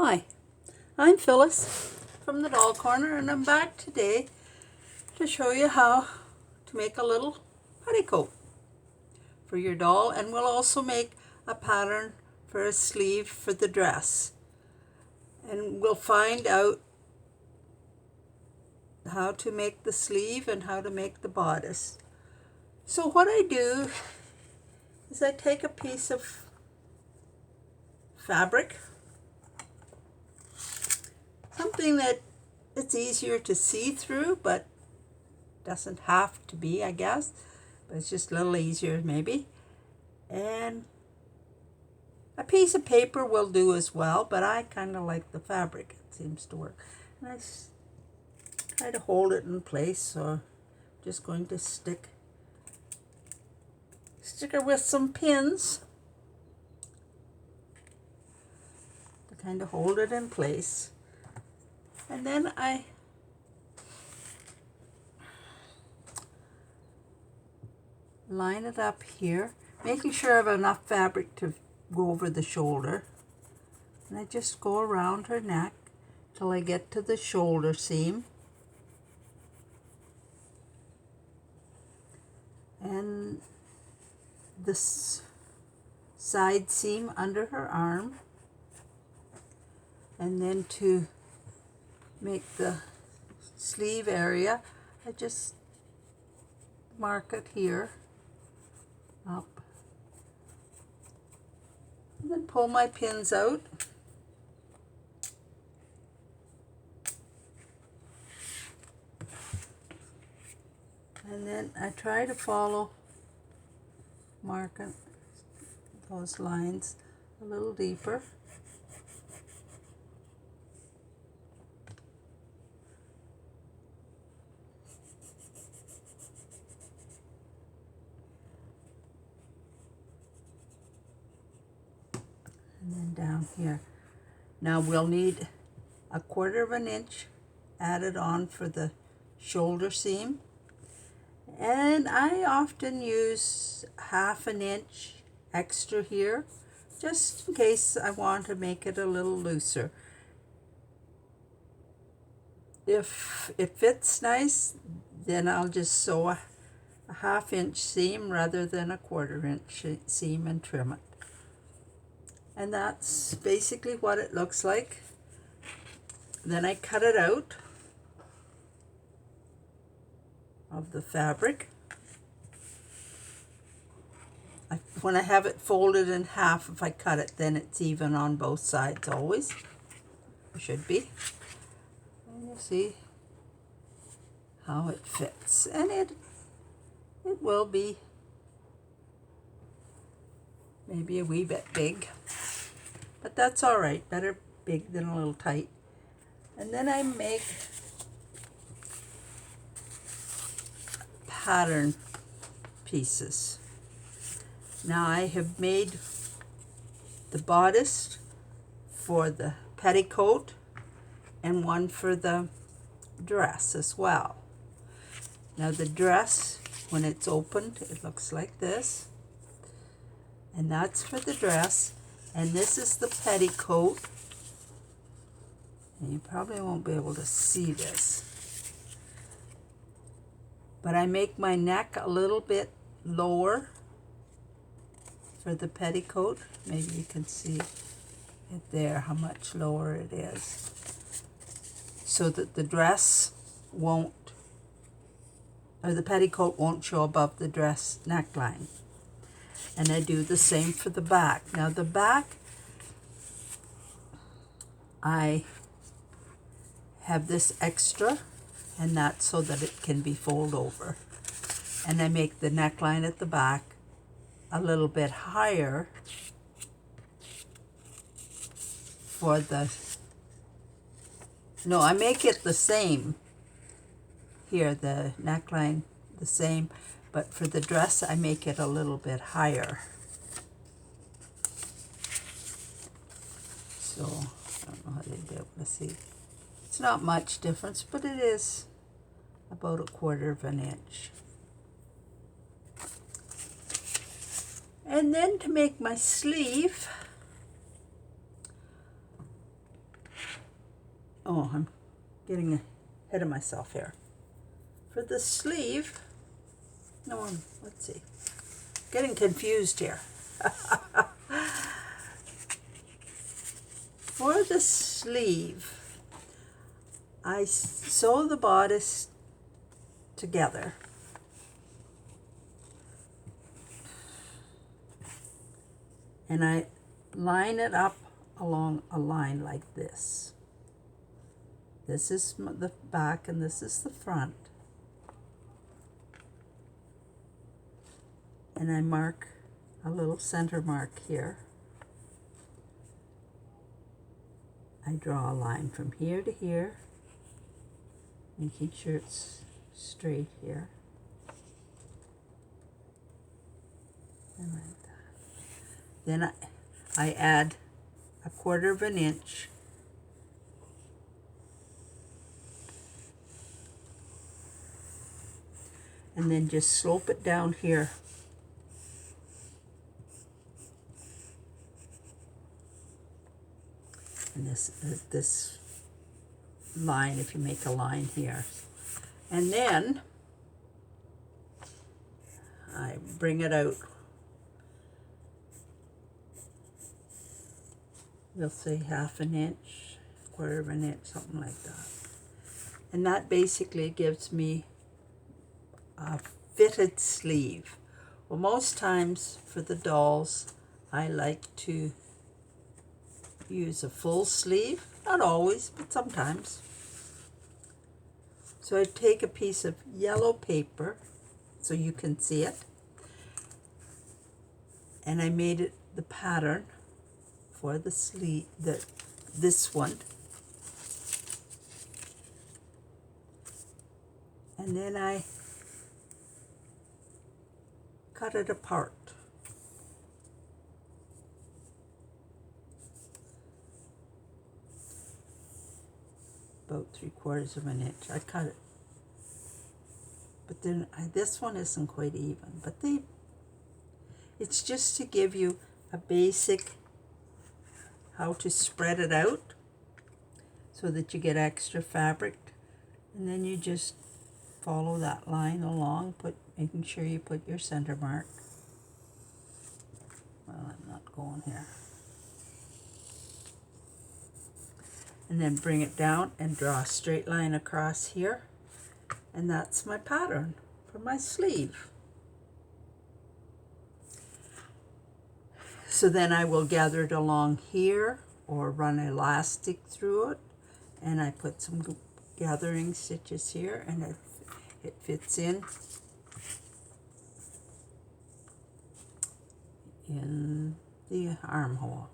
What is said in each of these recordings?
Hi, I'm Phyllis from the Doll Corner, and I'm back today to show you how to make a little petticoat for your doll, and we'll also make a pattern for a sleeve for the dress, and we'll find out how to make the sleeve and how to make the bodice. So what I do is I take a piece of fabric, something that it's easier to see through, but doesn't have to be, I guess, but it's just a little easier maybe. And a piece of paper will do as well, but I kind of like the fabric. It seems to work. And I try to hold it in place, so I'm just going to stick her with some pins to kind of hold it in place. And then I line it up here, making sure I have enough fabric to go over the shoulder. And I just go around her neck till I get to the shoulder seam. And this side seam under her arm. And then to make the sleeve area, I just mark it here up, and then pull my pins out, and then I try to follow, marking those lines a little deeper. And then down here. Now we'll need 1/4 inch added on for the shoulder seam. And I often use 1/2 inch extra here, just in case I want to make it a little looser. If it fits nice, then I'll just sew a 1/2 inch seam rather than a 1/4 inch seam and trim it. And that's basically what it looks like. Then I cut it out of the fabric. When I have it folded in half, if I cut it, then it's even on both sides always. It should be. And you'll see how it fits. And it will be maybe a wee bit big, but that's all right. Better big than a little tight. And then I make pattern pieces. Now I have made the bodice for the petticoat and one for the dress as well. Now the dress, when it's opened, it looks like this. And that's for the dress. And this is the petticoat. And you probably won't be able to see this. But I make my neck a little bit lower for the petticoat. Maybe you can see it there, how much lower it is. So that the dress won't, or the petticoat won't show above the dress neckline. And I do the same for the back. Now the back, I have this extra, and that's so that it can be folded over. And I make the neckline at the back a little bit higher for the, no, I make it the same here, the neckline the same, but for the dress I make it a little bit higher. So I don't know how they'd be able to see. It's not much difference, but it is about 1/4 inch. And then to make my sleeve, Oh, I'm getting ahead of myself here. For the sleeve, no, let's see. Getting confused here. For the sleeve, I sew the bodice together. And I line it up along a line like this. This is the back and this is the front. And I mark a little center mark here. I draw a line from here to here, making sure it's straight here. And like that. Then I add 1/4 of an inch and then just slope it down here. And this line, if you make a line here. And then I bring it out. We'll say 1/2 inch, 1/4 of an inch, something like that. And that basically gives me a fitted sleeve. Well, most times for the dolls, I like to use a full sleeve. Not always, but sometimes. So I take a piece of yellow paper so you can see it. And I made it the pattern for the sleeve, this one. And then I cut it apart. About 3/4 of an inch. I cut it. But then this one isn't quite even. But it's just to give you a basic how to spread it out so that you get extra fabric. And then you just follow that line along, making sure you put your center mark. Well, I'm not going here. And then bring it down and draw a straight line across here. And that's my pattern for my sleeve. So then I will gather it along here or run elastic through it. And I put some gathering stitches here and it fits in the armhole.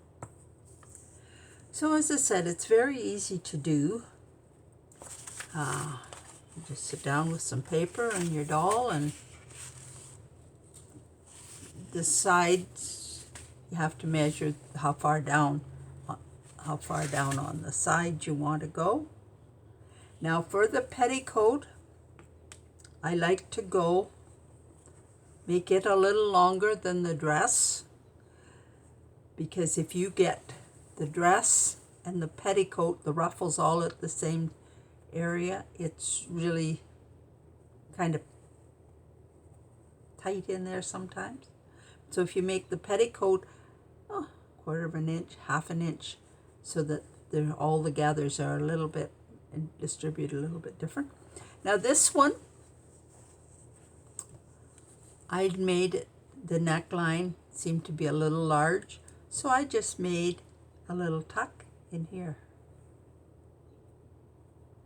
So as I said, it's very easy to do. You just sit down with some paper and your doll, and the sides, you have to measure how far down on the side you want to go. Now for the petticoat, I like to make it a little longer than the dress, because if you get the dress and the petticoat, the ruffles all at the same area, it's really kind of tight in there sometimes. So if you make the petticoat 1/4 of an inch, 1/2 inch, so that all the gathers are a little bit and distribute a little bit different. Now this one, I made the neckline seem to be a little large, so I just made a little tuck in here.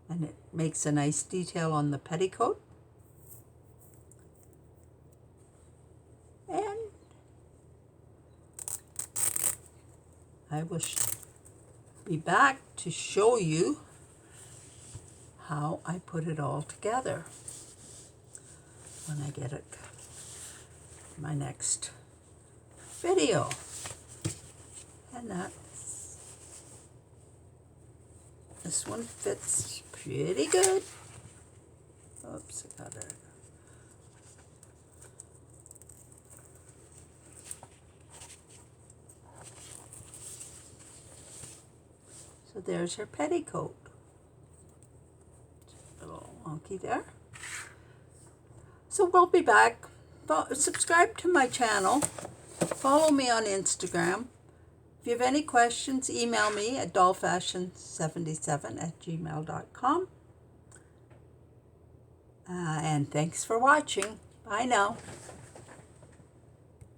And it makes a nice detail on the petticoat. And I will be back to show you how I put it all together when I get it my next video. And this one fits pretty good. Oops, I got it. So there's her petticoat. honky there. So we'll be back. Subscribe to my channel. Follow me on Instagram. If you have any questions, email me at dollfashion77@gmail.com. And thanks for watching. Bye now.